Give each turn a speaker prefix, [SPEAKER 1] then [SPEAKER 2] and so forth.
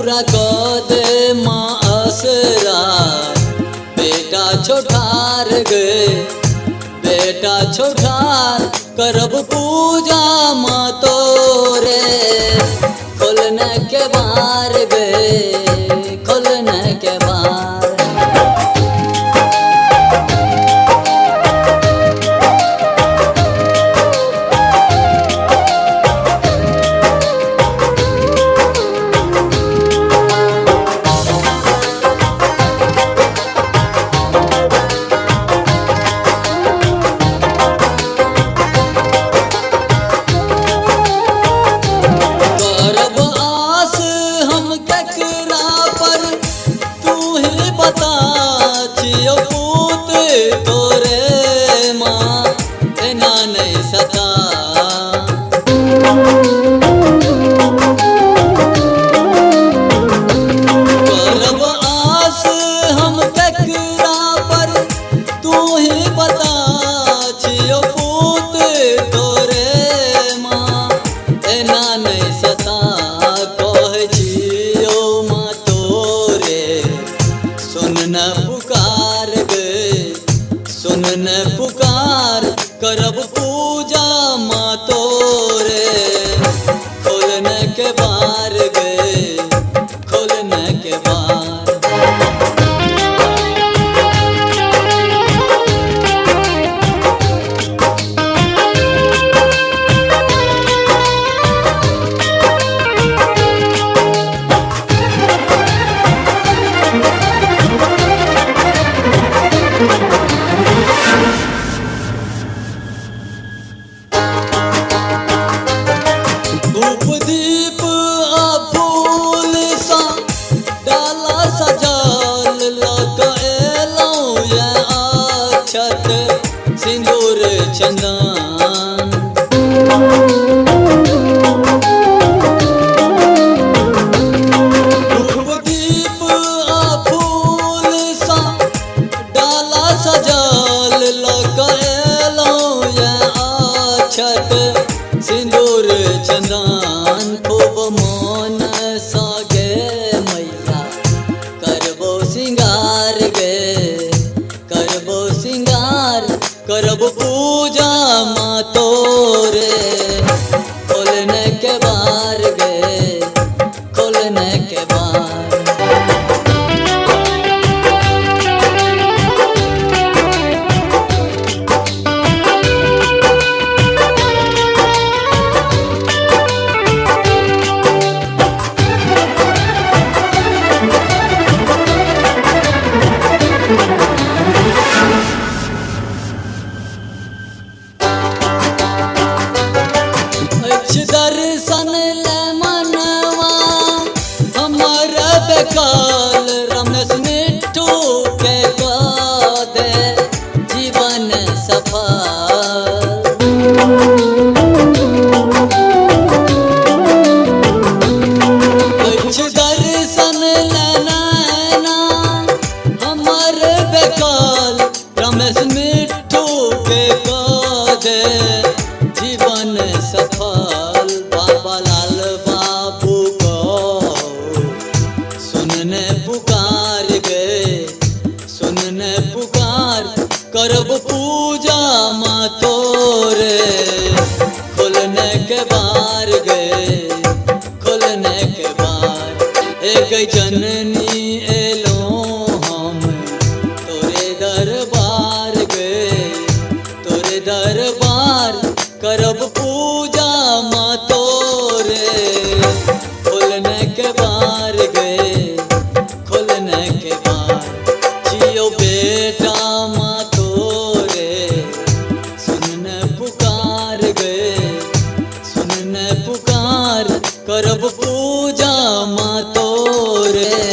[SPEAKER 1] पूरा कद माँ असरा बेटा छोठार गए, बेटा छोठार करब पूजा माँ तोरे। खोलने के बार गए, खोलने के बार। तोरे माँ एना नहीं सता, करब आस हम केकरा पर तू ही बता छियो पूत तोरे माँ एना नहीं सता। कह छियो माँ तोरे सुन न पुकार गए, सुन न पुकार करब पूजा माँ तोरे। खोलने के बार गए, खोलने के बार। धूप दीप आ फूल सा डाला सजाल लग एलौं ये अक्षत सिंदूर चंदन। धूप दीप आ फूल सा डाला सजाल लग एलौं ये अक्षत सिंदूर चंदन। खूब मन सागे मैया करबो सिंगार गे, करबो सिंगार करब पूजा माँ तोरे। खोलने के बार गे, खोलने के बार। दर्शन ले मनवा हमर बेकाल रमेश मिट्ठू के दे जीवन सफल। दर्शन ले नैना हमर बेकाल रमेश मिट्ठू के दे जीवन सफल। बाबा लाल बाबू को सुनने पुकार गए, सुनने पुकार करब पूजा माँ तोरे। खोलने के बार गए, खोलने के बार। एक जननी एलो हम तोरे दरबार गए, तोरे दरबार करब पूजा माँ तोरे। खोलने के बार गए, खोलने के बार। जियो बेटा माँ तोरे सुनने पुकार गए, सुनने पुकार करब पूजा माँ तोरे।